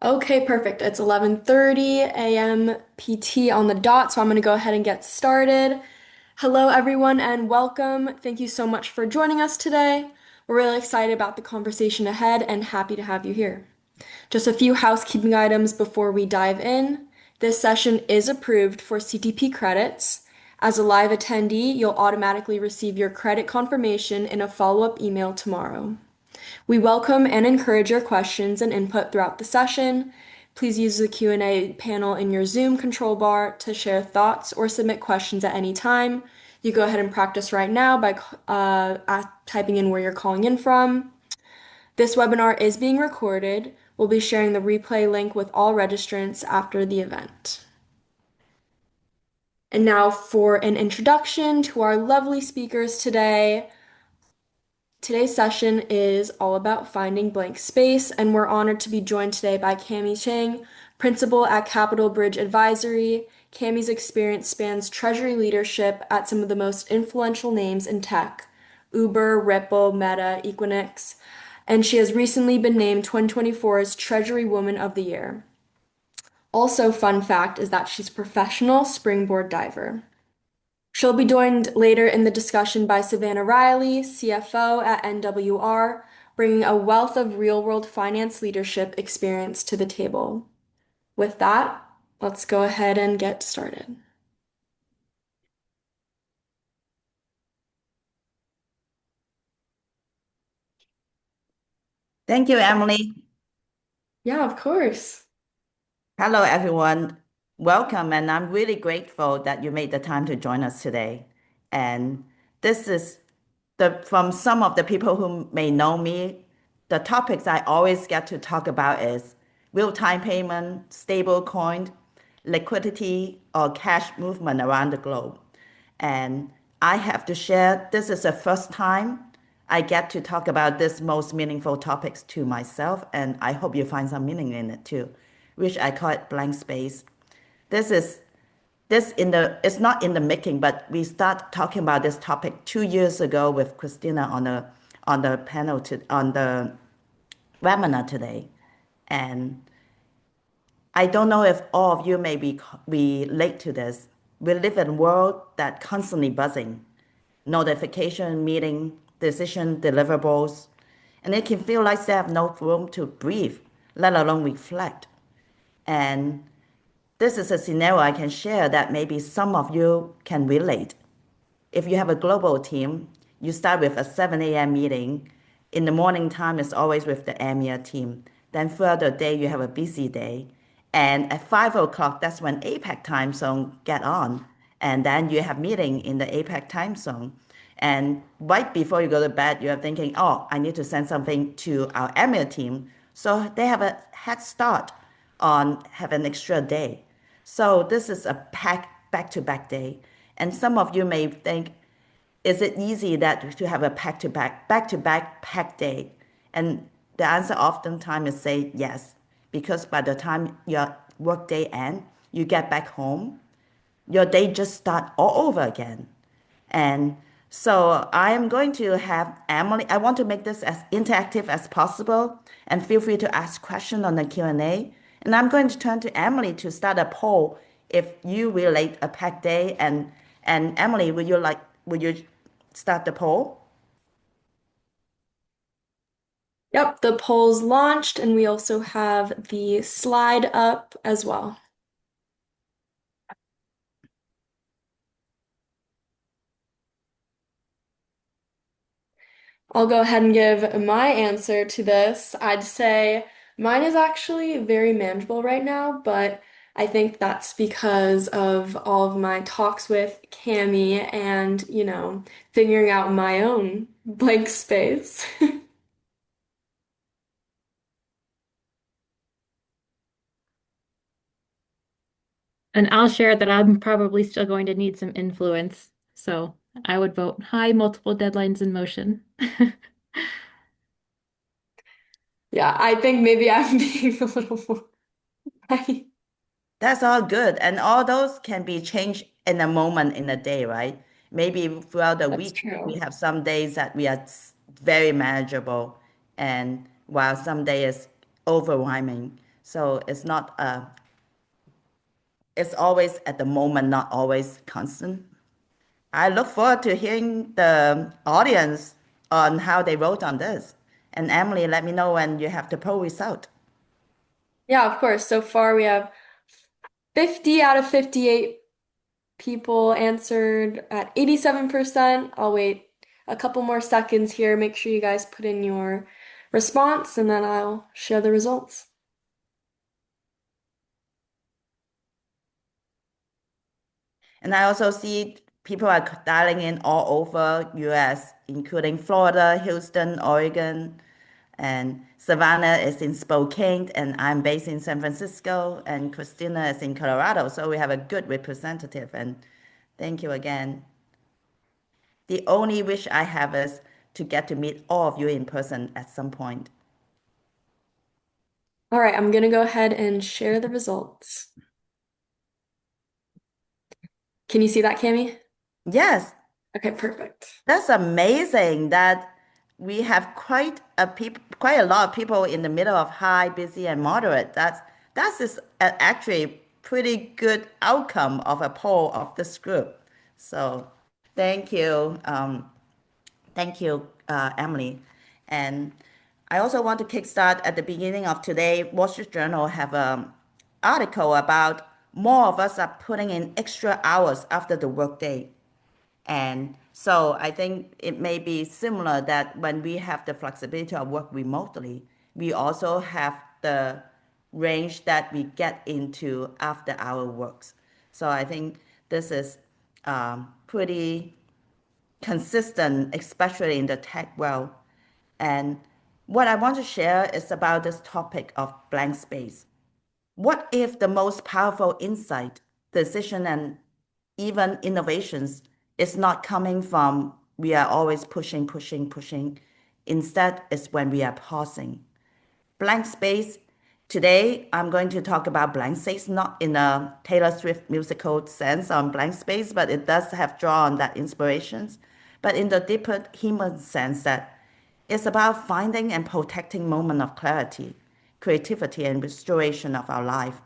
Okay, perfect. It's 11:30 a.m. PT on the dot, so I'm going to go ahead and get started. Hello, everyone, and welcome. Thank you so much for joining us today. We're really excited about the conversation ahead and happy to have you here. Just a few housekeeping items before we dive in. This session is approved for CTP credits. As a live attendee, you'll automatically receive your credit confirmation in a follow-up email tomorrow. We welcome and encourage your questions and input throughout the session. Please use the Q&A panel in your Zoom control bar to share thoughts or submit questions at any time. You go ahead and practice right now by typing in where you're calling in from. This webinar is being recorded. We'll be sharing the replay link with all registrants after the event. And now for an introduction to our lovely speakers today. Today's session is all about finding blank space, and we're honored to be joined today by Kammy Tsang, principal at Capital Bridge Advisory. Kammy's experience spans treasury leadership at some of the most influential names in tech, Uber, Ripple, Meta, Equinix, and she has recently been named 2024's Treasury Woman of the Year. Also, fun fact is that she's a professional springboard diver. She'll be joined later in the discussion by Savannah Riley, CFO at NWR, bringing a wealth of real-world finance leadership experience to the table. With that, let's go ahead and get started. Thank you, Emily. Yeah, of course. Hello, everyone. Welcome, and I'm really grateful that you made the time to join us today. And this is from some of the people who may know me, the topics I always get to talk about is real-time payment, stable coin, liquidity, or cash movement around the globe. And I have to share, this is the first time I get to talk about this most meaningful topics to myself, and I hope you find some meaning in it too, which I call it blank space. This is it's not in the making, but we start talking about this topic 2 years ago with Christina on the panel on the webinar today. And I don't know if all of you may be relate to this. We live in a world that constantly buzzing, notification, meeting, decision, deliverables, and it can feel like they have no room to breathe, let alone reflect. And this is a scenario I can share that maybe some of you can relate. If you have a global team, you start with a 7 a.m. meeting. In the morning time, it's always with the EMEA team. Then throughout the day, you have a busy day. And at 5 o'clock, that's when APAC time zone get on. And then you have meeting in the APAC time zone. And right before you go to bed, you're thinking, oh, I need to send something to our EMEA team. So they have a head start on have an extra day. So this is a pack back-to-back day. And some of you may think, is it easy that to have a back-to-back pack day? And the answer oftentimes is say yes, because by the time your work day ends, you get back home, your day just start all over again. And so I am going to have Emily. I want to make this as interactive as possible, and feel free to ask questions on the Q&A. And I'm going to turn to Emily to start a poll if you relate a pack day. And Emily, would you start the poll? Yep, the poll's launched, and we also have the slide up as well. I'll go ahead and give my answer to this. I'd say mine is actually very manageable right now, but I think that's because of all of my talks with Cami and, figuring out my own blank space. And I'll share that I'm probably still going to need some influence. So I would vote high, multiple deadlines in motion. Yeah, I think maybe I'm being a little more right. That's all good. And all those can be changed in a moment in a day, right? Maybe throughout the That's week, we true. have some days that we are very manageable, and while some day is overwhelming. So it's always at the moment, not always constant. I look forward to hearing the audience on how they wrote on this. And Emily, let me know when you have the poll result. Yeah, of course. So far, we have 50 out of 58 people answered at 87%. I'll wait a couple more seconds here. Make sure you guys put in your response, and then I'll share the results. And I also see people are dialing in all over US, including Florida, Houston, Oregon, and Savannah is in Spokane, and I'm based in San Francisco, and Christina is in Colorado. So we have a good representative, and thank you again. The only wish I have is to get to meet all of you in person at some point. All right, I'm gonna go ahead and share the results. Can you see that, Kammy? Yes, Okay, perfect. that's amazing that we have quite a lot of people in the middle of high, busy, and moderate. Actually pretty good outcome of a poll of this group. So thank you, Emily. And I also want to kickstart at the beginning of today. Wall Street Journal have an article about more of us are putting in extra hours after the workday. And so I think it may be similar that when we have the flexibility of work remotely, we also have the range that we get into after our works. So I think this is pretty consistent, especially in the tech world. And what I want to share is about this topic of blank space. What if the most powerful insight, decision, and even innovations is not coming from we are always pushing, pushing, pushing. Instead, it's when we are pausing. Blank space. Today, I'm going to talk about blank space, not in a Taylor Swift musical sense on blank space, but it does have drawn that inspirations. But in the deeper human sense that it's about finding and protecting moment of clarity, creativity, and restoration of our life.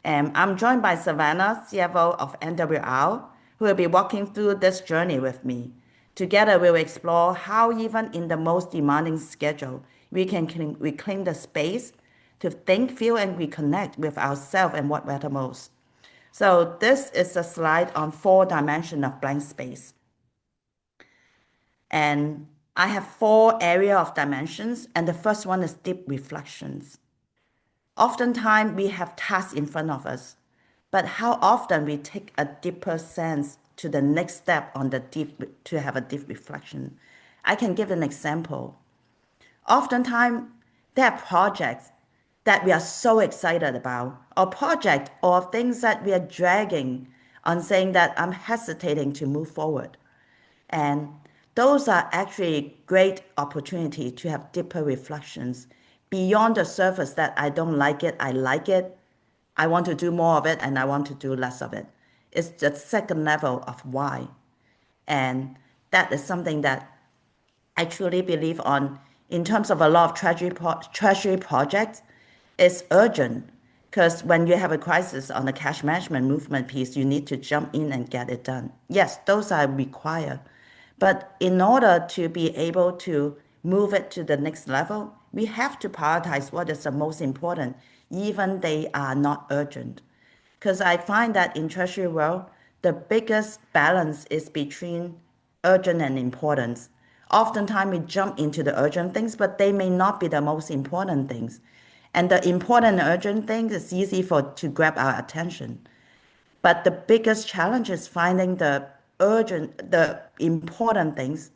And I'm joined by Savannah, CFO of NWR, who will be walking through this journey with me. Together, we'll explore how even in the most demanding schedule, we can reclaim the space to think, feel, and reconnect with ourselves and what matters most. So this is a slide on 4 dimensions of blank space. And I have 4 area of dimensions, and the first one is deep reflections. Oftentimes we have tasks in front of us, but how often we take a deeper sense to the next step on the deep to have a deep reflection. I can give an example. Oftentimes there are projects that we are so excited about, or project or things that we are dragging on saying that I'm hesitating to move forward. And those are actually great opportunity to have deeper reflections beyond the surface that I don't like it, I like it, I want to do more of it, and I want to do less of it. It's the second level of why. And that is something that I truly believe on in terms of a lot of treasury projects. It's urgent because when you have a crisis on the cash management movement piece, you need to jump in and get it done. Yes, those are required. But in order to be able to move it to the next level, we have to prioritize what is the most important, even they are not urgent. Because I find that in treasury world, the biggest balance is between urgent and importance. Oftentimes we jump into the urgent things, but they may not be the most important things. And the important and urgent things is easy for to grab our attention. But the biggest challenge is finding the important things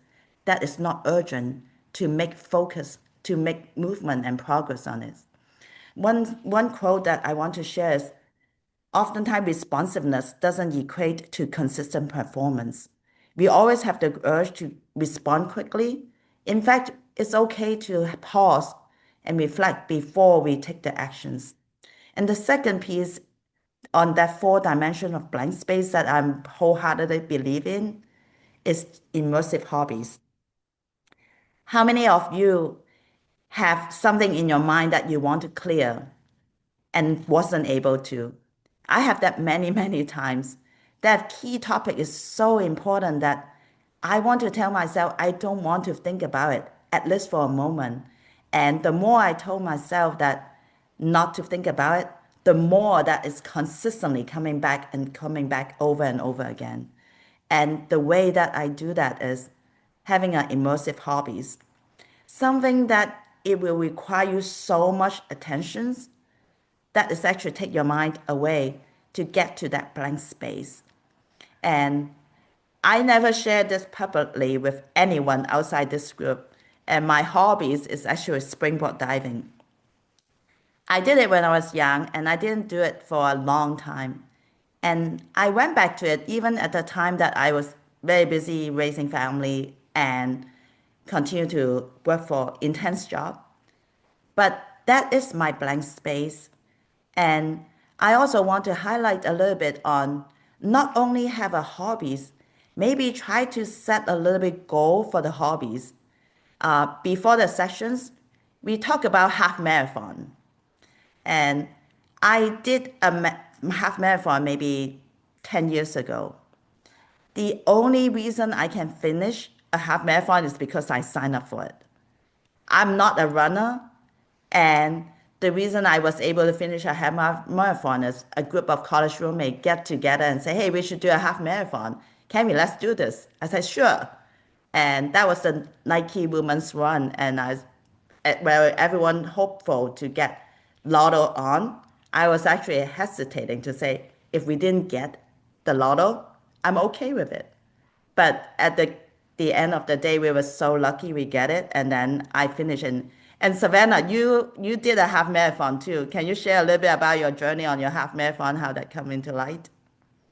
that is not urgent to make focus, to make movement and progress on it. One quote that I want to share is oftentimes responsiveness doesn't equate to consistent performance. We always have the urge to respond quickly. In fact, it's okay to pause and reflect before we take the actions. And the second piece on that 4 dimension of blank space that I'm wholeheartedly believe in is immersive hobbies. How many of you have something in your mind that you want to clear? and wasn't able to. I have that many, many times. That key topic is so important that I want to tell myself I don't want to think about it, at least for a moment. And the more I told myself that not to think about it, the more that is consistently coming back and coming back over and over again. And the way that I do that is having an immersive hobbies, something that it will require you so much attention that is actually take your mind away to get to that blank space. And I never share this publicly with anyone outside this group. And my hobbies is actually springboard diving. I did it when I was young and I didn't do it for a long time. And I went back to it even at the time that I was very busy raising family and continue to work for intense job. But that is my blank space. And I also want to highlight a little bit on not only have a hobbies, maybe try to set a little bit goal for the hobbies. Before the sessions, we talk about half marathon. And I did a half marathon maybe 10 years ago. The only reason I can finish a half marathon is because I signed up for it. I'm not a runner, and the reason I was able to finish a half marathon is a group of college roommates get together and say, hey, we should do a half marathon. Kammy, let's do this. I said, sure. And that was the Nike Women's Run, and where everyone hopeful to get lotto on. I was actually hesitating to say, if we didn't get the lotto, I'm okay with it. But at the end of the day, we were so lucky we get it, and then I finished. And Savannah, you did a half marathon too. Can you share a little bit about your journey on your half marathon, how that come into light?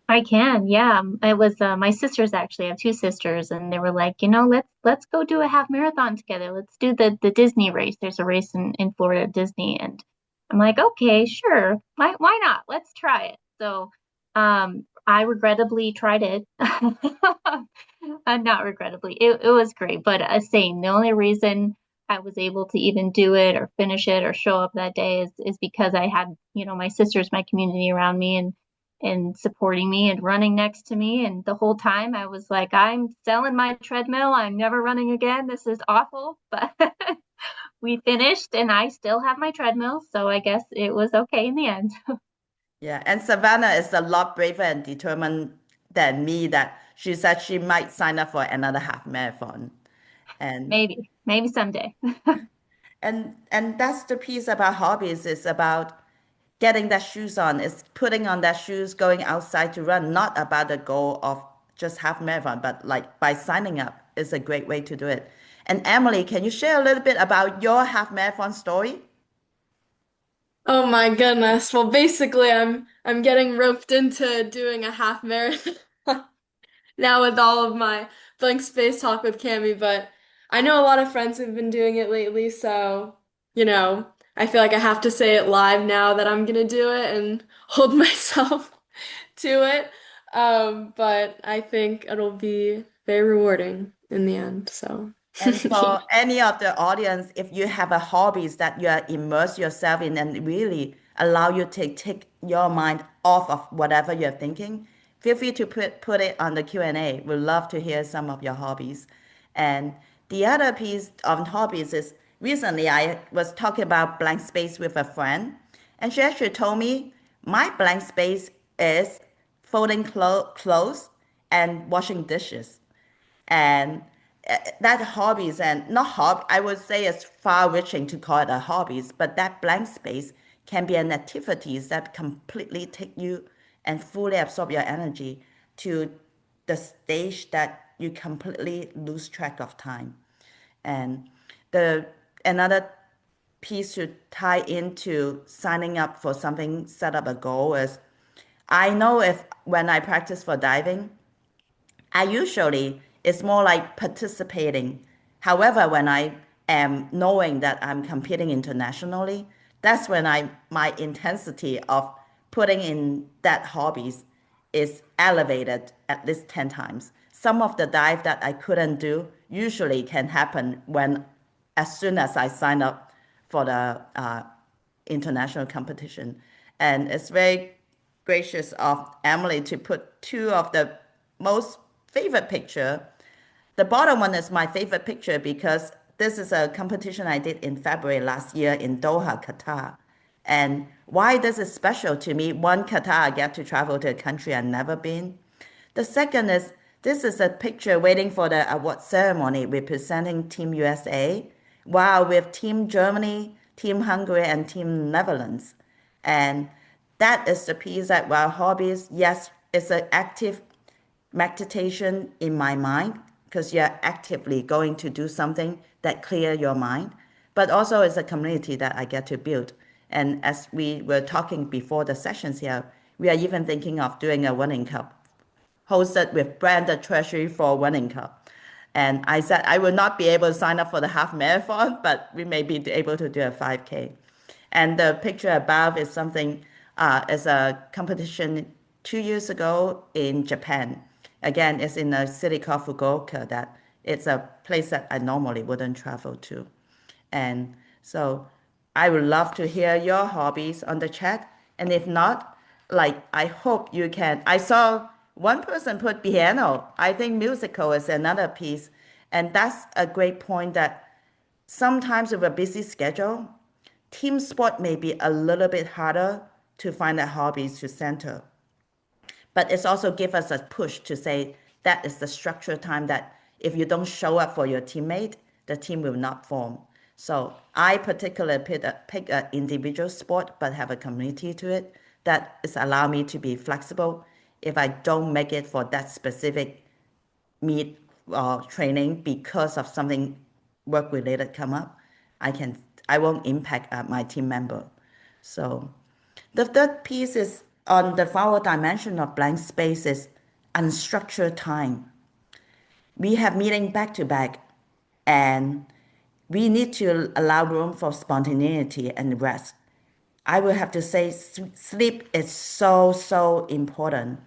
I can, yeah. It was my sisters actually. I have two sisters, and they were like, let's go do a half marathon together. Let's do the Disney race. There's a race in Florida at Disney, and I'm like, okay, sure. Why not? Let's try it. So, I regrettably tried it. Not regrettably. It was great, but same. The only reason I was able to even do it or finish it or show up that day is because I had, my sisters, my community around me, and supporting me and running next to me. And the whole time I was like, I'm selling my treadmill. I'm never running again. This is awful. But we finished and I still have my treadmill. So I guess it was okay in the end. Yeah, and Savannah is a lot braver and determined than me that she said she might sign up for another half marathon. And Maybe someday. and that's the piece about hobbies. It's about getting that shoes on. It's putting on that shoes, going outside to run, not about the goal of just half marathon, but like by signing up is a great way to do it. And Emily, can you share a little bit about your half marathon story? Oh my goodness. Well, basically, I'm getting roped into doing a half marathon now with all of my blank space talk with Cami, but I know a lot of friends who've been doing it lately, so I feel like I have to say it live now that I'm gonna do it and hold myself to it. But I think it'll be very rewarding in the end. So And for any of the audience, if you have a hobbies that you are immerse yourself in and really allow you to take your mind off of whatever you're thinking, feel free to put it on the Q&A. We'd love to hear some of your hobbies. And the other piece of hobbies is recently I was talking about blank space with a friend, and she actually told me my blank space is folding clothes and washing dishes. And that hobbies and not hobby, I would say it's far-reaching to call it a hobbies, but that blank space can be an activities that completely take you and fully absorb your energy to the stage that you completely lose track of time. And the another piece to tie into signing up for something, set up a goal is I know if when I practice for diving, I usually it's more like participating. However, when I am knowing that I'm competing internationally, that's when my intensity of putting in that hobbies is elevated at least 10 times. Some of the dive that I couldn't do usually can happen when as soon as I sign up for the international competition. And it's very gracious of Emily to put two of the most favorite picture. The bottom one is my favorite picture because this is a competition I did in February last year in Doha, Qatar. And why this is special to me, one, Qatar, I get to travel to a country I've never been. The second is this is a picture waiting for the award ceremony representing Team USA, while with Team Germany, Team Hungary, and Team Netherlands. And that is the piece that while hobbies, yes, it's an active meditation in my mind because you're actively going to do something that clear your mind, but also it's a community that I get to build. And as we were talking before the sessions here, we are even thinking of doing a running cup hosted with branded Treasury for running cup. And I said I will not be able to sign up for the half marathon, but we may be able to do a 5K. And the picture above is something, is a competition 2 years ago in Japan. Again, it's in a city called Fukuoka that it's a place that I normally wouldn't travel to. And so I would love to hear your hobbies on the chat. And if not, like I hope you can. I saw one person put piano. I think musical is another piece. And that's a great point that sometimes with a busy schedule, team sport may be a little bit harder to find that hobbies to center. But it's also give us a push to say that is the structured time that if you don't show up for your teammate, the team will not form. So I particularly pick an individual sport, but have a community to it that is allow me to be flexible. If I don't make it for that specific meet or training because of something work related come up, I won't impact my team member. So the third piece is on the 4 dimension of blank space is unstructured time. We have meeting back to back, and we need to allow room for spontaneity and rest. I will have to say sleep is so important.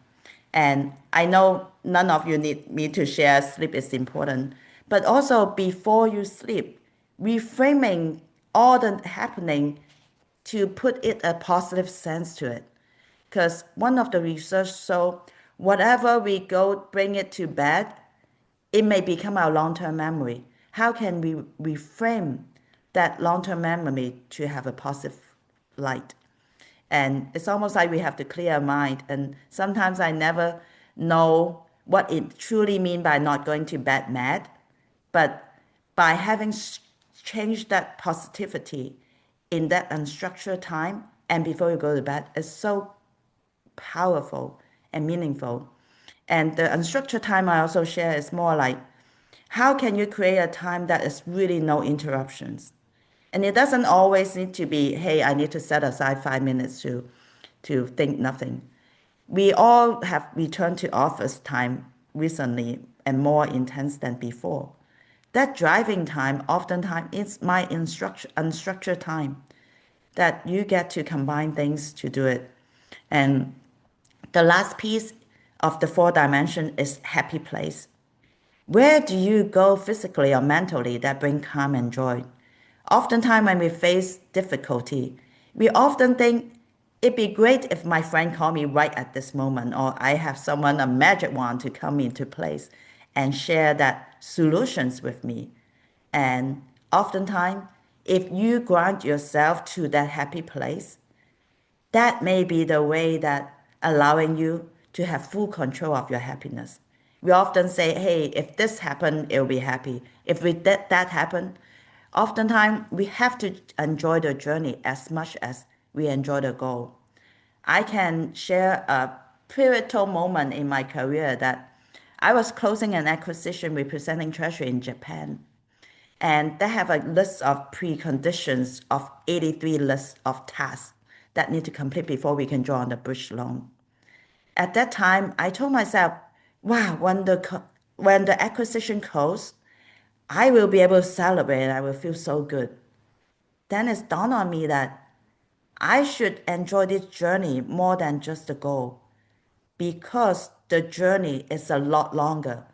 And I know none of you need me to share sleep is important, but also before you sleep, reframing all the happening to put it a positive sense to it. Because one of the research, so whatever we go bring it to bed, it may become our long-term memory. How can we reframe that long-term memory to have a positive light? And it's almost like we have to clear our mind. And sometimes I never know what it truly means by not going to bed mad. But by having changed that positivity in that unstructured time and before you go to bed is so powerful and meaningful. And the unstructured time I also share is more like, how can you create a time that is really no interruptions? And it doesn't always need to be, hey, I need to set aside 5 minutes to think nothing. We all have returned to office time recently and more intense than before. That driving time oftentimes is my unstructured time that you get to combine things to do it. And the last piece of the 4 dimension is happy place. Where do you go physically or mentally that bring calm and joy? Oftentimes when we face difficulty, we often think it'd be great if my friend called me right at this moment, or I have someone, a magic wand to come into place and share that solutions with me. And oftentimes, if you grant yourself to that happy place, that may be the way that allowing you to have full control of your happiness. We often say, hey, if this happened, it'll be happy. If we that happen, oftentimes we have to enjoy the journey as much as we enjoy the goal. I can share a pivotal moment in my career that I was closing an acquisition representing Treasury in Japan. And they have a list of preconditions of 83 lists of tasks that need to complete before we can draw on the bridge loan. At that time, I told myself, wow, when the acquisition closes, I will be able to celebrate. I will feel so good. Then it dawned on me that I should enjoy this journey more than just the goal, because the journey is a lot longer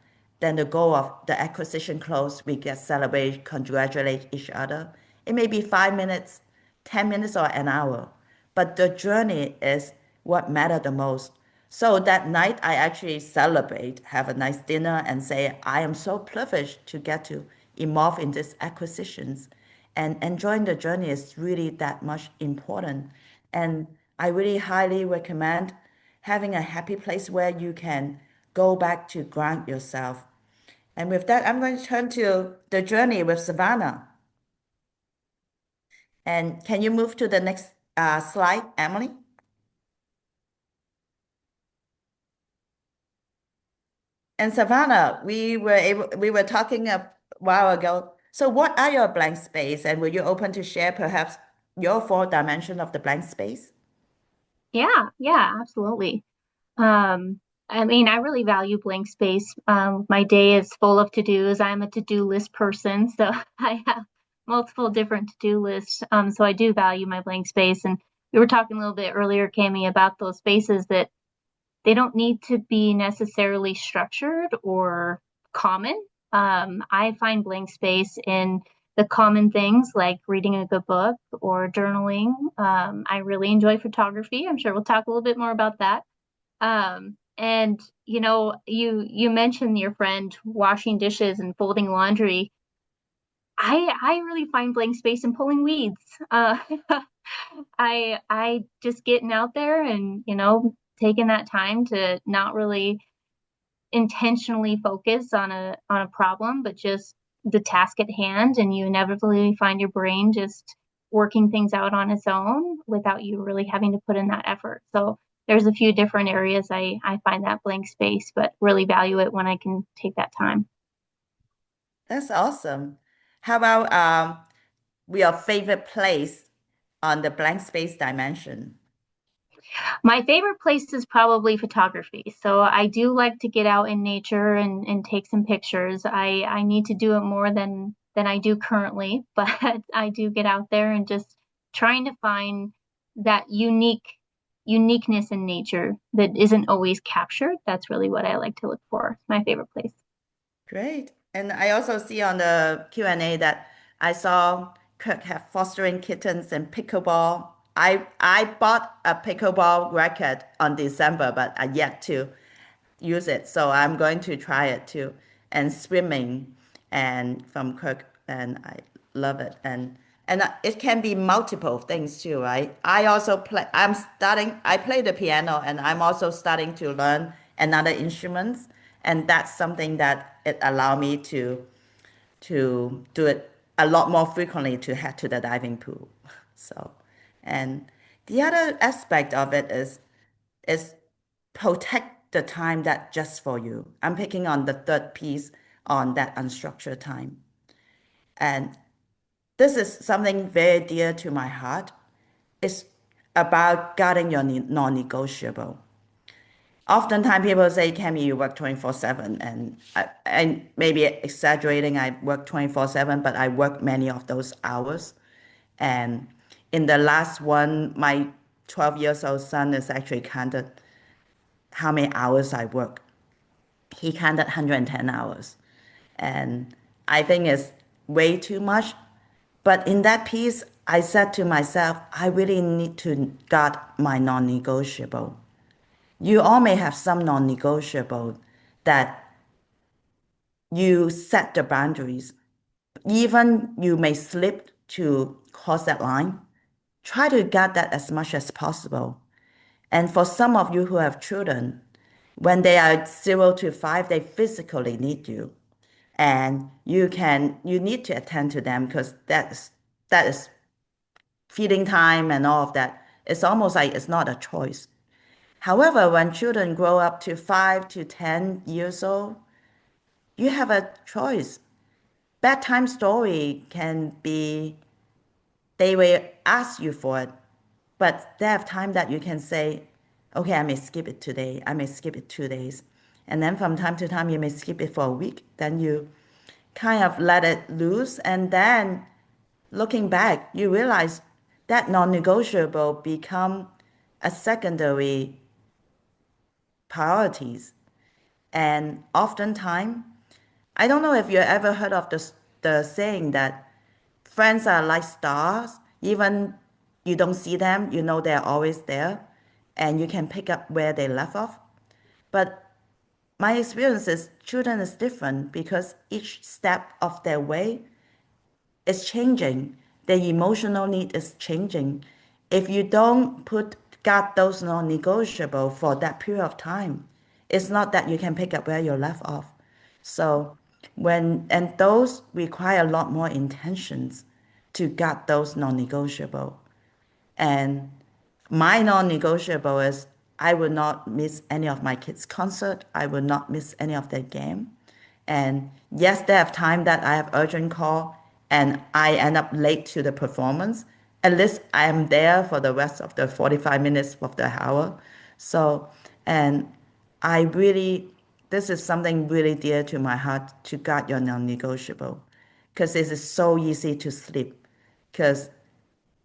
than the goal of the acquisition close. We get celebrate, congratulate each other. It may be 5 minutes, 10 minutes or an hour, but the journey is what matters the most. So that night, I actually celebrate, have a nice dinner, and say, I am so privileged to get to involve in these acquisitions. And enjoying the journey is really that much important. And I really highly recommend having a happy place where you can go back to ground yourself. And with that, I'm going to turn to the journey with Savannah. And can you move to the next slide, Emily? And Savannah, we were talking a while ago. So what are your blank space? And were you open to share perhaps your four dimension of the blank space? Yeah, absolutely. I mean, I really value blank space. My day is full of to-dos. I'm a to-do list person, so I have multiple different to-do lists. So I do value my blank space. And we were talking a little bit earlier, Kammy, about those spaces that they don't need to be necessarily structured or common. I find blank space in the common things like reading a good book or journaling. I really enjoy photography. I'm sure we'll talk a little bit more about that. And you mentioned your friend washing dishes and folding laundry. I really find blank space in pulling weeds. I just getting out there and taking that time to not really intentionally focus on a problem, but just the task at hand, and you inevitably find your brain just working things out on its own without you really having to put in that effort. So there's a few different areas I find that blank space, but really value it when I can take that time. That's awesome. How about your favorite place on the blank space dimension? My favorite place is probably photography. So I do like to get out in nature and take some pictures. I need to do it more than I do currently, but I do get out there and just trying to find that uniqueness in nature that isn't always captured. That's really what I like to look for. It's my favorite place. Great. And I also see on the Q&A that I saw Kirk have fostering kittens and pickleball. I bought a pickleball racket on December, but I yet to use it. So I'm going to try it too. And swimming and from Kirk, and I love it. And it can be multiple things too, right? I also play, I play the piano and I'm also starting to learn another instruments. And that's something that it allow me to do it a lot more frequently to head to the diving pool. So, and the other aspect of it is protect the time that just for you. I'm picking on the third piece on that unstructured time. And this is something very dear to my heart. It's about guarding your non-negotiable. Oftentimes people say, Kammy, you work 24/7, and I maybe exaggerating, I work 24/7, but I work many of those hours. And in the last one, my 12 years old son is actually counted how many hours I work. He counted 110 hours. And I think it's way too much. But in that piece, I said to myself, I really need to guard my non-negotiable. You all may have some non-negotiable that you set the boundaries. Even you may slip to cross that line. Try to guard that as much as possible. And for some of you who have children, when they are 0 to 5, they physically need you. And you need to attend to them because that is feeding time and all of that. It's almost like it's not a choice. However, when children grow up to 5 to 10 years old, you have a choice. Bedtime story can be, they will ask you for it, but they have time that you can say, okay, I may skip it today, I may skip it 2 days. And then from time to time, you may skip it for a week. Then you kind of let it loose. And then looking back, you realize that non-negotiable become a secondary priorities. And oftentimes, I don't know if you ever heard of the saying that friends are like stars. Even you don't see them, you know they're always there, and you can pick up where they left off. But my experience is children is different because each step of their way is changing. Their emotional need is changing. If you don't got those non-negotiable for that period of time, it's not that you can pick up where you left off. So and those require a lot more intentions to get those non-negotiable. And my non-negotiable is I will not miss any of my kids' concert. I will not miss any of their game. And yes, there have time that I have urgent call and I end up late to the performance. At least I am there for the rest of the 45 minutes of the hour. So, and I really, this is something really dear to my heart to guard your non-negotiable because it is so easy to sleep because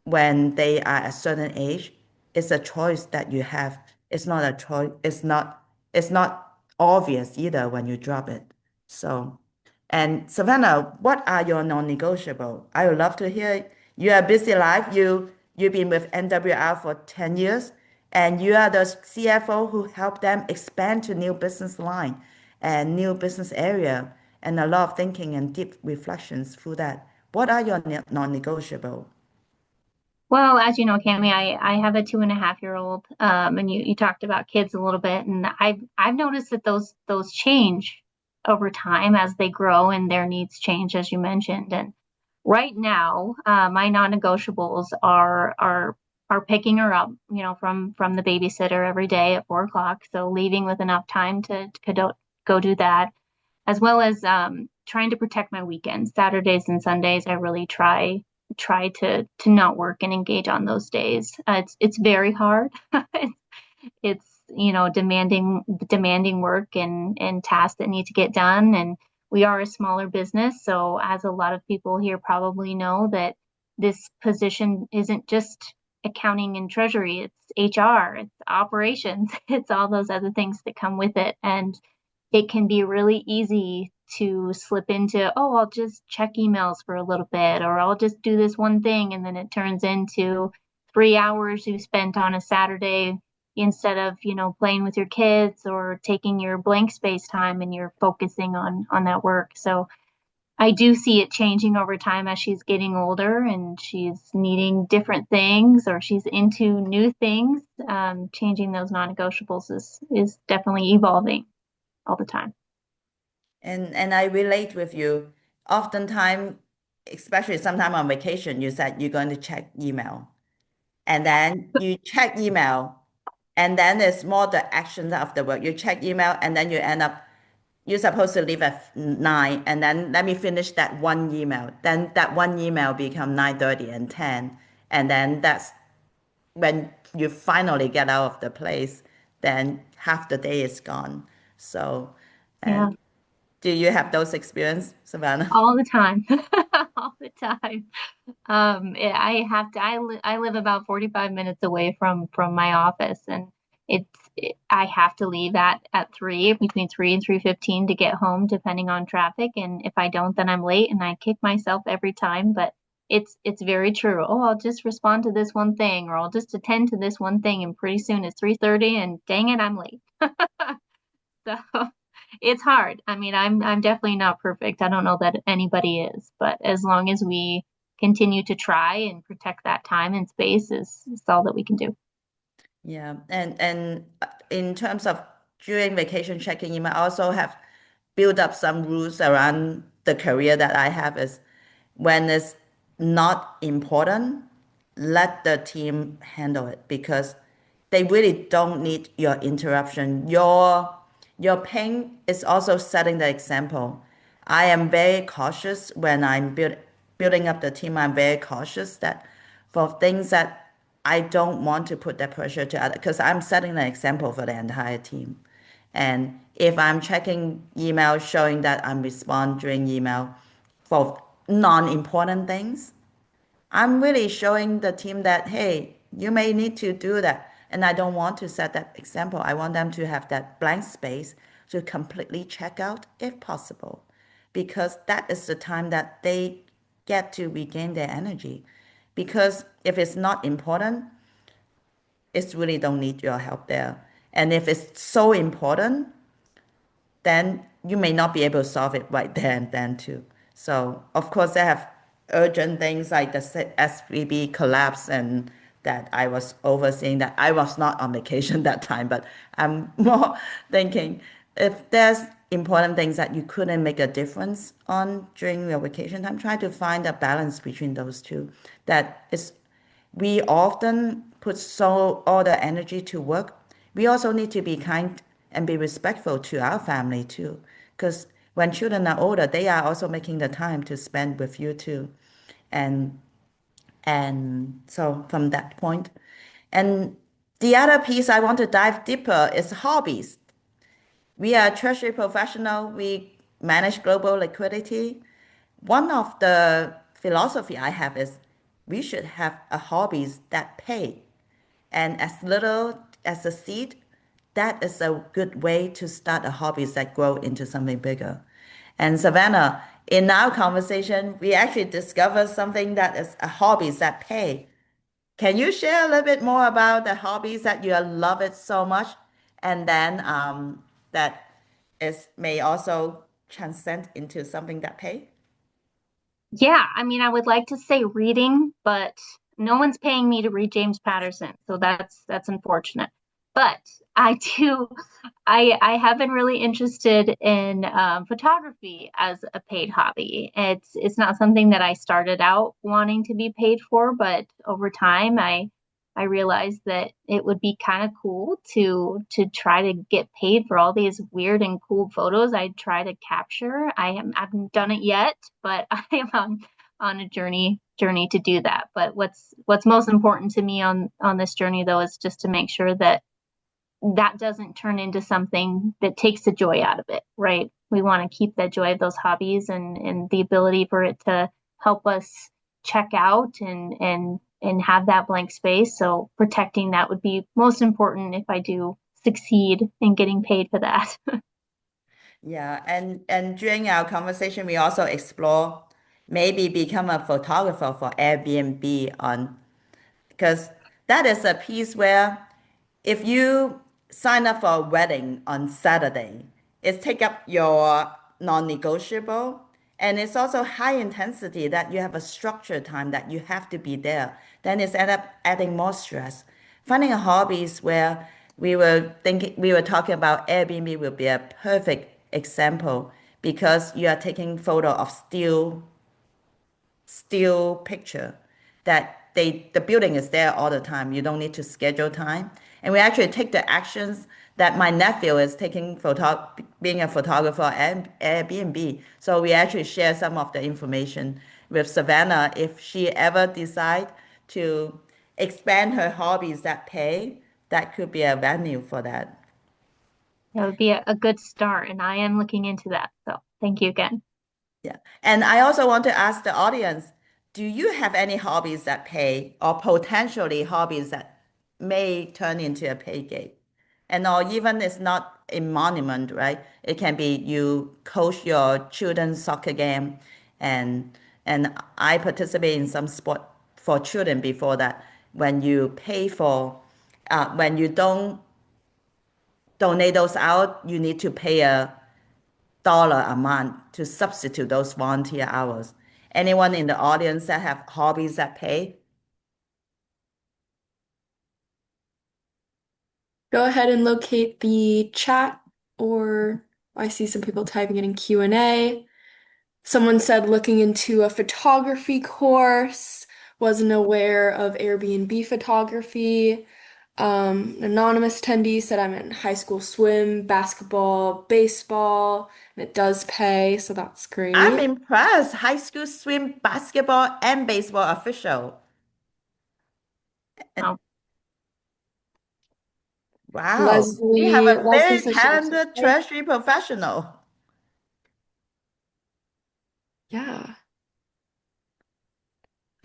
when they are a certain age, it's a choice that you have. It's not a choice. It's not obvious either when you drop it. So, and Savannah, what are your non-negotiable? I would love to hear. You are busy life. You've been with NWR for 10 years, and you are the CFO who helped them expand to new business line and new business area, and a lot of thinking and deep reflections through that. What are your non-negotiable? Well, as you know, Kammy, I have a 2.5-year-old, and you talked about kids a little bit, and I've noticed that those change over time as they grow and their needs change, as you mentioned. And right now, my non-negotiables are picking her up, from the babysitter every day at 4 o'clock. So leaving with enough time to go do that, as well as trying to protect my weekends. Saturdays and Sundays, I really try to not work and engage on those days. It's very hard. It's demanding work and tasks that need to get done. And we are a smaller business, so as a lot of people here probably know, that this position isn't just accounting and treasury. It's HR, it's operations, it's all those other things that come with it. And it can be really easy to slip into, oh, I'll just check emails for a little bit, or I'll just do this one thing. And then it turns into 3 hours you spent on a Saturday instead of, playing with your kids or taking your blank space time, and you're focusing on that work. So I do see it changing over time as she's getting older and she's needing different things or she's into new things. Changing those non-negotiables is definitely evolving all the time. And I relate with you. Oftentimes, especially sometime on vacation, you said you're going to check email. And then you check email, and then it's more the actions of the work. You check email, and then you end up, you're supposed to leave at 9, and then let me finish that one email. Then that one email become 9:30 and 10. And then that's when you finally get out of the place, then half the day is gone. So, Yeah, and do you have those experience, Savannah? all the time, all the time. I have to. I live about 45 minutes away from my office, and I have to leave at 3, between 3 and 3:15 to get home, depending on traffic. And if I don't, then I'm late, and I kick myself every time. But it's very true. Oh, I'll just respond to this one thing, or I'll just attend to this one thing, and pretty soon it's 3:30, and dang it, I'm late. So it's hard. I mean, I'm definitely not perfect. I don't know that anybody is, but as long as we continue to try and protect that time and space is all that we can do. Yeah, and in terms of during vacation checking email, I also have built up some rules around the career that I have is when it's not important, let the team handle it because they really don't need your interruption. Your pain is also setting the example. I am very cautious when building up the team. I'm very cautious that for things that I don't want to put that pressure to others because I'm setting an example for the entire team. And if I'm checking email showing that I'm respond during email for non-important things, I'm really showing the team that, hey, you may need to do that. And I don't want to set that example. I want them to have that blank space to completely check out if possible, because that is the time that they get to regain their energy. because if it's not important, it's really don't need your help there. And if it's so important, then you may not be able to solve it right there and then too. So of course they have urgent things like the SVB collapse and that I was overseeing that. I was not on vacation that time, but I'm more thinking if there's important things that you couldn't make a difference on during your vacation time, try to find a balance between those two. That is, we often put so all the energy to work. We also need to be kind and be respectful to our family too, because when children are older, they are also making the time to spend with you too, and so from that point, and the other piece I want to dive deeper is hobbies. We are treasury professional. We manage global liquidity. One of the philosophy I have is we should have a hobbies that pay. And as little as a seed, that is a good way to start a hobbies that grow into something bigger. And Savannah, in our conversation, we actually discovered something that is a hobbies that pay. Can you share a little bit more about the hobbies that you love it so much, and then that is may also transcend into something that pay? Yeah, I mean, I would like to say reading, but no one's paying me to read James Patterson, so that's unfortunate. But I do, I have been really interested in photography as a paid hobby. It's not something that I started out wanting to be paid for, but over time, I realized that it would be kind of cool to try to get paid for all these weird and cool photos I try to capture. I haven't done it yet, but I am on a journey to do that. But what's most important to me on this journey though is just to make sure that that doesn't turn into something that takes the joy out of it, right? We want to keep the joy of those hobbies and the ability for it to help us check out and have that blank space. So protecting that would be most important if I do succeed in getting paid for that. Yeah, and during our conversation, we also explore maybe become a photographer for Airbnb on because that is a piece where if you sign up for a wedding on Saturday, it take up your non-negotiable, and it's also high intensity that you have a structured time that you have to be there. Then it's end up adding more stress. Finding a hobbies where we were talking about Airbnb will be a perfect example because you are taking photo of still picture that the building is there all the time. You don't need to schedule time. And we actually take the actions that my nephew is taking being a photographer and Airbnb. So we actually share some of the information with Savannah if she ever decide to expand her hobbies that pay, that could be a venue for that. That would be a good start, and I am looking into that. So thank you again. Yeah. And I also want to ask the audience, do you have any hobbies that pay or potentially hobbies that may turn into a pay gig? And or even it's not a monument, right? It can be you coach your children's soccer game and I participate in some sport for children before that. When you pay for when you don't donate those out, you need to pay a dollar a month to substitute those volunteer hours. Anyone in the audience that have hobbies that pay? Go ahead and locate the chat, or I see some people typing it in Q&A. Someone said looking into a photography course, wasn't aware of Airbnb photography. An anonymous attendee said I'm in high school swim, basketball, baseball, and it does pay, so that's I'm great. impressed. High school swim, basketball, and baseball official. Oh, Wow. We have Leslie, a Leslie very says she likes to talented hike. treasury professional. Yeah.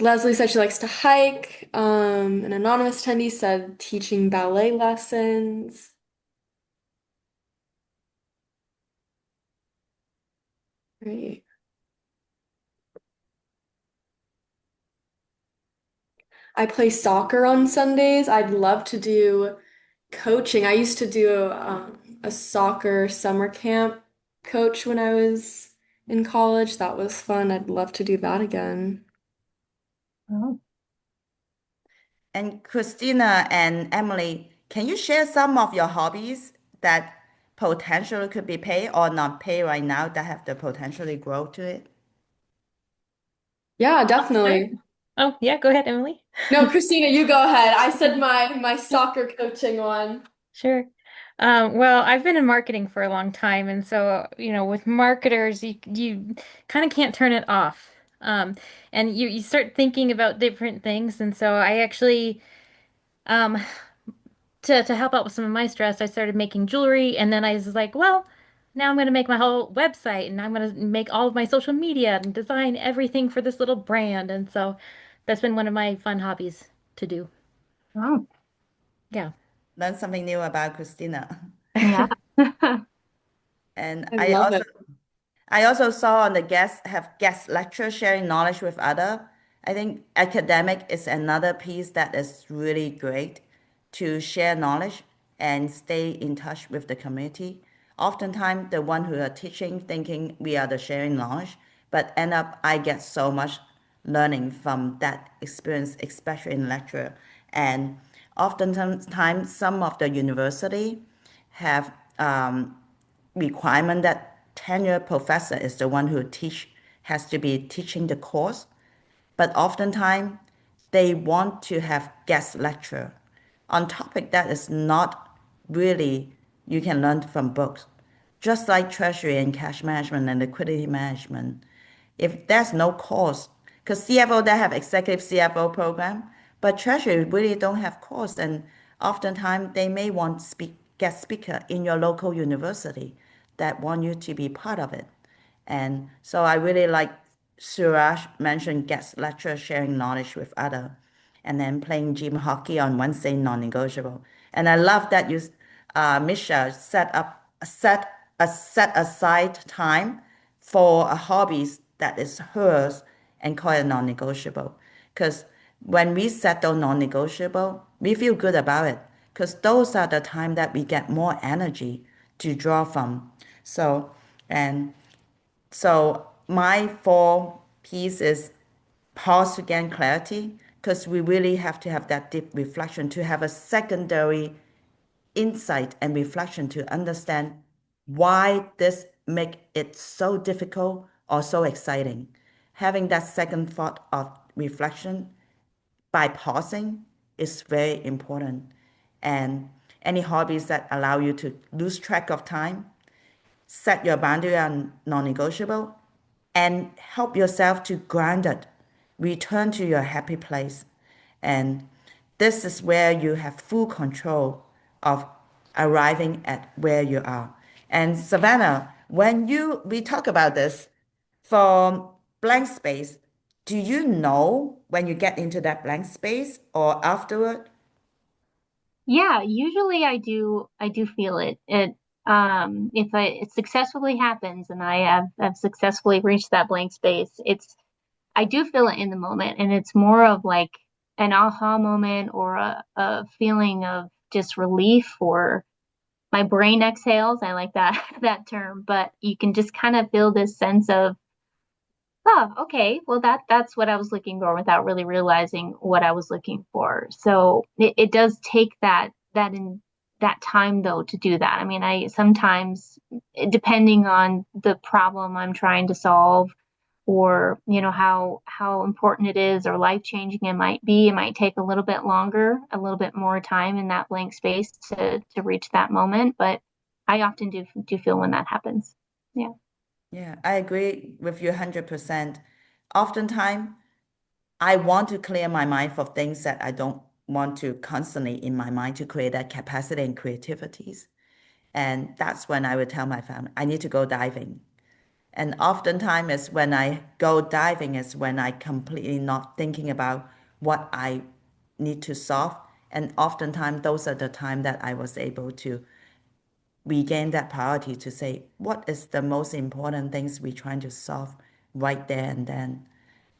Leslie said she likes to hike. An anonymous attendee said teaching ballet lessons. Great. I play soccer on Sundays. I'd love to do coaching. I used to do a soccer summer camp coach when I was in college. That was fun. I'd love to do that again. Oh. And Christina and Emily, can you share some of your hobbies that potentially could be paid or not paid right now that have the potentially grow to it? Yeah, Sure. definitely. Oh, yeah, go ahead, Emily. No, Christina, you go ahead. I said my soccer coaching one. Sure. Well, I've been in marketing for a long time, and so, with marketers, you kind of can't turn it off. And you start thinking about different things, and so I actually um to help out with some of my stress, I started making jewelry, and then I was like, well, now I'm going to make my whole website, and I'm going to make all of my social media and design everything for this little brand, and so that's been one of my fun hobbies to do. Oh, Yeah. Learn something new about Christina. yeah. And I love it. I also saw on the guest lecture sharing knowledge with other. I think academic is another piece that is really great to share knowledge and stay in touch with the community. Oftentimes, the one who are teaching thinking we are the sharing knowledge, but end up I get so much learning from that experience, especially in lecture. And oftentimes, some of the university have requirement that tenure professor is the one who teach has to be teaching the course, but oftentimes they want to have guest lecture on topic that is not really you can learn from books, just like treasury and cash management and liquidity management. If there's no course, because CFO they have executive CFO program, but treasury really don't have course, and oftentimes they may want guest speaker in your local university that want you to be part of it. And so I really like Suraj mentioned guest lecture, sharing knowledge with other, and then playing gym hockey on Wednesday, non-negotiable. And I love that Misha, set aside time for a hobbies that is hers and call it non-negotiable. Because when we settle non-negotiable, we feel good about it. Because those are the time that we get more energy to draw from. So, and so my four piece is pause to gain clarity because we really have to have that deep reflection to have a secondary insight and reflection to understand why this make it so difficult or so exciting. Having that second thought of reflection by pausing is very important. And any hobbies that allow you to lose track of time, set your boundary on non-negotiable, and help yourself to ground it, return to your happy place. And this is where you have full control of arriving at where you are. And Savannah, when we talk about this for blank space, do you know when you get into that blank space or afterward? Yeah, usually I do feel it. If it successfully happens and have successfully reached that blank space, I do feel it in the moment, and it's more of like an aha moment or a feeling of just relief, or my brain exhales. I like that that term, but you can just kind of feel this sense of, oh, okay, well that's what I was looking for without really realizing what I was looking for. So it does take that time though to do that. I mean, I sometimes, depending on the problem I'm trying to solve, or how important it is or life changing it might be, it might take a little bit longer, a little bit more time in that blank space to reach that moment. But I often do feel when that happens. Yeah. Yeah, I agree with you 100%. Oftentimes, I want to clear my mind for things that I don't want to constantly in my mind to create that capacity and creativities. And that's when I would tell my family, I need to go diving. And oftentimes is when I go diving is when I completely not thinking about what I need to solve. And oftentimes those are the time that I was able to regain that priority to say, what is the most important things we're trying to solve right there and then.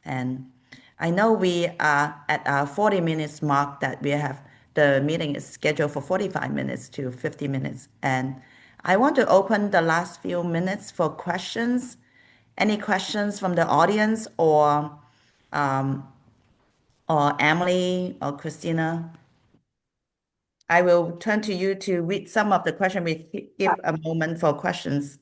And I know we are at our 40 minutes mark that we have the meeting is scheduled for 45 minutes to 50 minutes. And I want to open the last few minutes for questions. Any questions from the audience or Emily or Christina? I will turn to you to read some of the questions. We Yeah, give a moment for questions.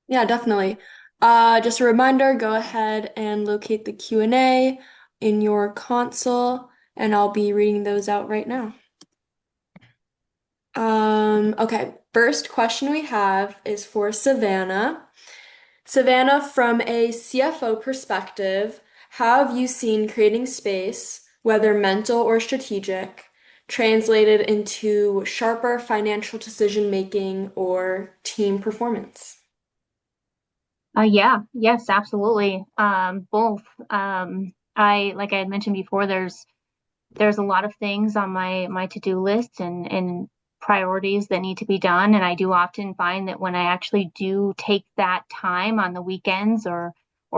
yeah, definitely. Just a reminder, go ahead and locate the Q&A in your console, and I'll be reading those out right now. Okay, first question we have is for Savannah. Savannah, from a CFO perspective, how have you seen creating space, whether mental or strategic, translated into sharper financial decision making or team performance? Yeah, yes, absolutely. Both. Like I had mentioned before, there's a lot of things on my to-do list and priorities that need to be done. And I do often find that when I actually do take that time on the weekends or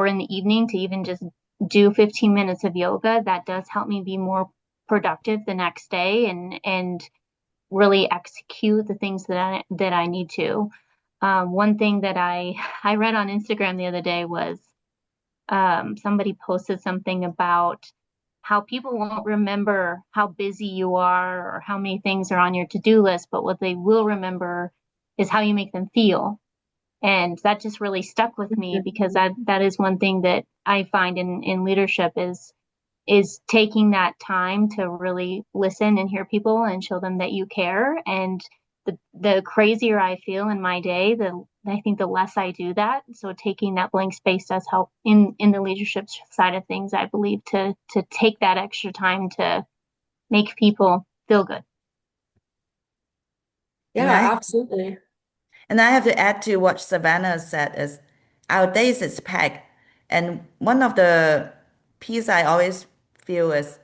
in the evening to even just do 15 minutes of yoga, that does help me be more productive the next day and really execute the things that I need to. One thing that I read on Instagram the other day was somebody posted something about how people won't remember how busy you are or how many things are on your to-do list, but what they will remember is how you make them feel. And that just really stuck with me because that is one thing that I find in leadership is taking that time to really listen and hear people and show them that you care. And the crazier I feel in my day, the I think the less I do that. So taking that blank space does help in the leadership side of things, I believe, to take that extra time to make people feel good. And Yeah, I absolutely. and I have to add to what Savannah said is our days is packed. And one of the piece I always feel is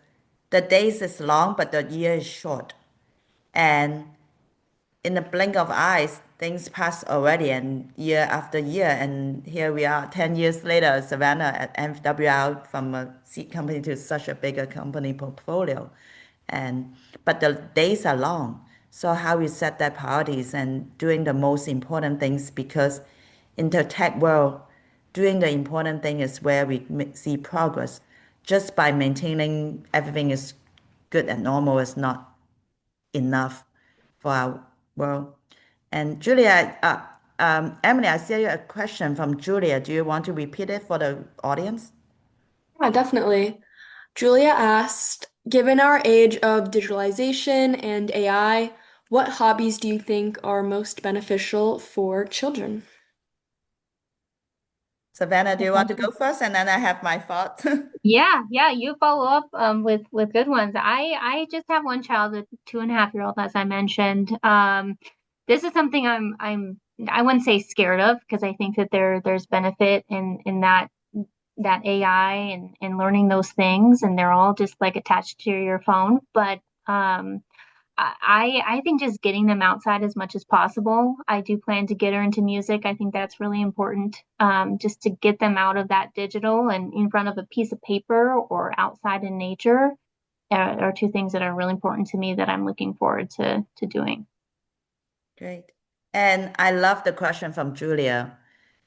the days is long, but the year is short. And in the blink of eyes, things pass already and year after year. And here we are 10 years later, Savannah at MWR from a seed company to such a bigger company portfolio. And but the days are long. So how we set that priorities and doing the most important things because in the tech world, doing the important thing is where we see progress. Just by maintaining everything is good and normal is not enough for our world. And Julia, Emily, I see a question from Julia. Do you want to repeat it for the audience? Yeah, definitely. Julia asked, given our age of digitalization and AI, what hobbies do you think are most beneficial for children? Savannah, do you want to go first? And then I have my thought. Yeah, you follow up with good ones. I just have one child, a 2.5-year-old, as I mentioned. This is something I wouldn't say scared of because I think that there's benefit in that AI and learning those things, and they're all just like attached to your phone. But I think just getting them outside as much as possible. I do plan to get her into music. I think that's really important. Just to get them out of that digital and in front of a piece of paper or outside in nature are two things that are really important to me that I'm looking forward to doing. Great. And I love the question from Julia.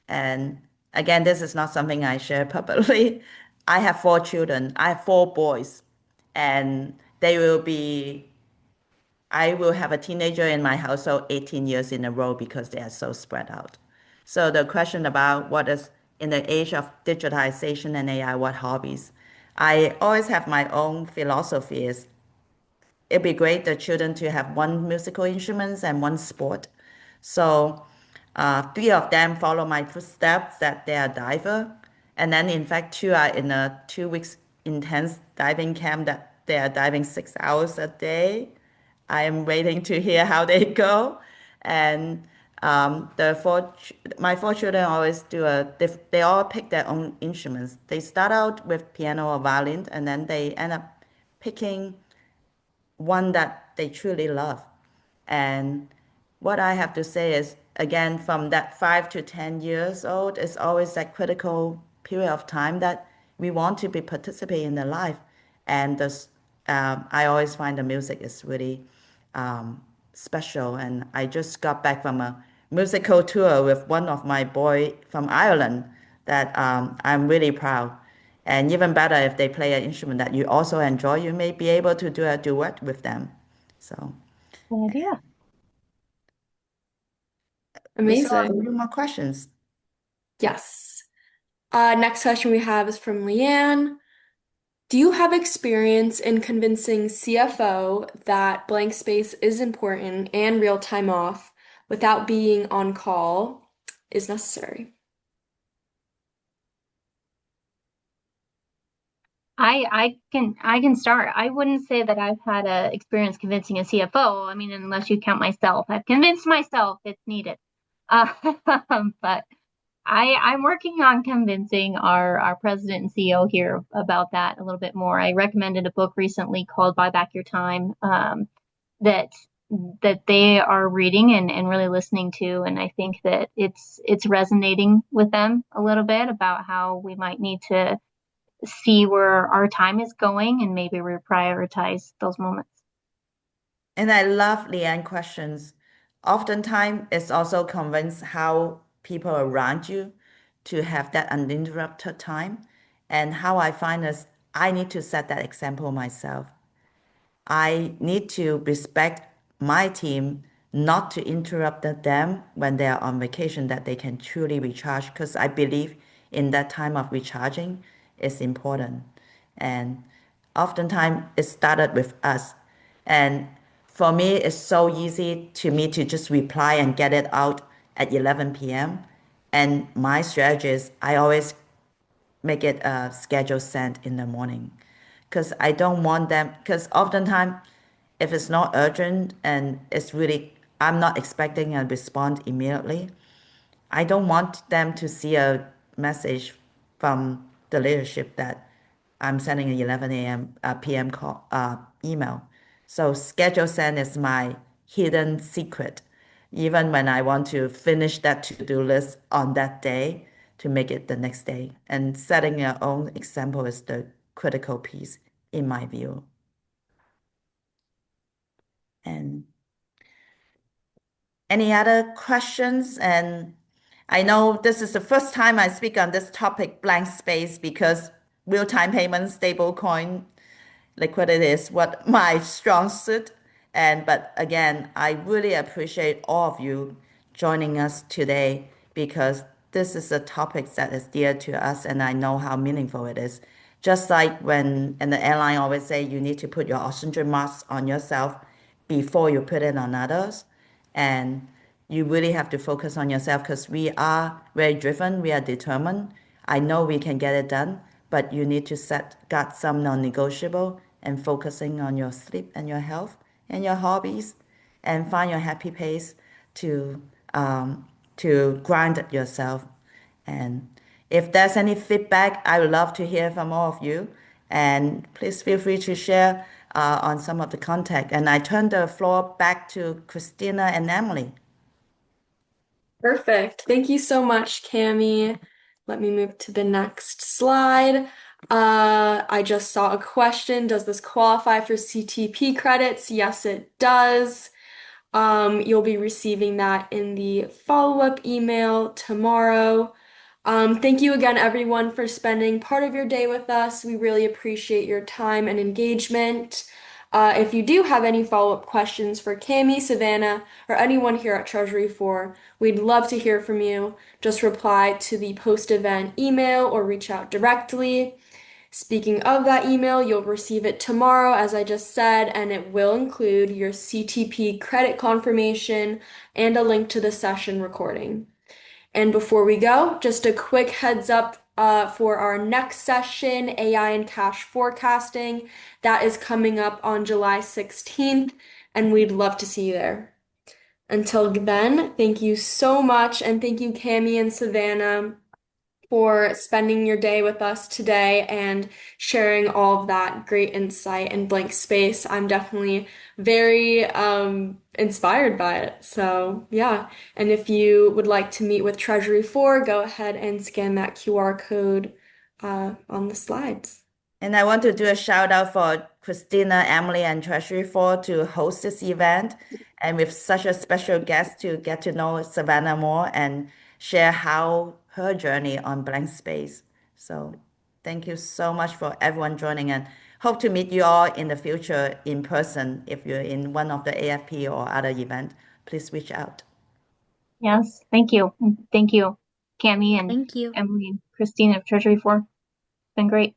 And again, this is not something I share publicly. I have 4 children. I have 4 boys, and they will be I will have a teenager in my household 18 years in a row because they are so spread out. So the question about what is in the age of digitalization and AI, what hobbies? I always have my own philosophy is it'd be great the children to have one musical instruments and one sport. So 3 of them follow my footsteps that they are diver. And then in fact 2 are in a 2 weeks intense diving camp that they are diving 6 hours a day. I am waiting to hear how they go. And my 4 children always they all pick their own instruments. They start out with piano or violin, and then they end up picking one that they truly love. And what I have to say is, again, from that 5 to 10 years old, it's always that critical period of time that we want to be participating in their life. And I always find the music is really special. And I just got back from a musical tour with one of my boy from Ireland that I'm really proud. And even better, if they play an instrument that you also enjoy, you may be able to do a duet with them. So Good idea. we still have a Amazing. few more questions. Yes. Next question we have is from Leanne. Do you have experience in convincing CFO that blank space is important and real time off without being on call is necessary? I can start. I wouldn't say that I've had a experience convincing a CFO. I mean, unless you count myself, I've convinced myself it's needed. Uh, but I'm working on convincing our president and CEO here about that a little bit more. I recommended a book recently called Buy Back Your Time, that they are reading and really listening to, and I think that it's resonating with them a little bit about how we might need to see where our time is going and maybe reprioritize those moments. And I love Leanne questions. Oftentimes, it's also convince how people around you to have that uninterrupted time. And how I find is I need to set that example myself. I need to respect my team, not to interrupt them when they are on vacation, that they can truly recharge. Because I believe in that time of recharging is important. And oftentimes it started with us. And for me, it's so easy to me to just reply and get it out at 11 p.m. And my strategy is I always make it a schedule sent in the morning because I don't want them, because oftentimes if it's not urgent and it's really, I'm not expecting a response immediately, I don't want them to see a message from the leadership that I'm sending an 11 a.m. PM call email. So schedule send is my hidden secret. Even when I want to finish that to-do list on that day to make it the next day. And setting your own example is the critical piece in my view. And any other questions? And I know this is the first time I speak on this topic, blank space, because real-time payment, stablecoin, liquidity is what my strong suit. And but again, I really appreciate all of you joining us today because this is a topic that is dear to us, and I know how meaningful it is. Just like when and the airline always say you need to put your oxygen mask on yourself before you put it on others. And you really have to focus on yourself because we are very driven, we are determined. I know we can get it done, but you need to got some non-negotiable and focusing on your sleep and your health and your hobbies and find your happy pace to grind yourself. And if there's any feedback, I would love to hear from all of you. And please feel free to share on some of the contact. And I turn the floor back to Christina and Emily. Perfect. Thank you so much, Kammy. Let me move to the next slide. I just saw a question. Does this qualify for CTP credits? Yes, it does. You'll be receiving that in the follow-up email tomorrow. Thank you again, everyone, for spending part of your day with us. We really appreciate your time and engagement. If you do have any follow-up questions for Kammy, Savannah, or anyone here at Treasury 4, we'd love to hear from you. Just reply to the post-event email or reach out directly. Speaking of that email, you'll receive it tomorrow, as I just said, and it will include your CTP credit confirmation and a link to the session recording. And before we go, just a quick heads up for our next session, AI and cash forecasting. That is coming up on July 16th, and we'd love to see you there. Until then, thank you so much, and thank you, Kammy and Savannah, for spending your day with us today and sharing all of that great insight and blank space. I'm definitely very inspired by it. So, yeah. And if you would like to meet with Treasury 4, go ahead and scan that QR code on the slides. And I want to do a shout out for Christina, Emily, and Treasury for to host this event, and with such a special guest to get to know Savannah more and share how her journey on blank space. So thank you so much for everyone joining, and hope to meet you all in the future in person. If you're in one of the AFP or other event, please reach out. Yes, thank you. Thank you, Kammy and Thank you. Emily and Christine of Treasury for. It's been great.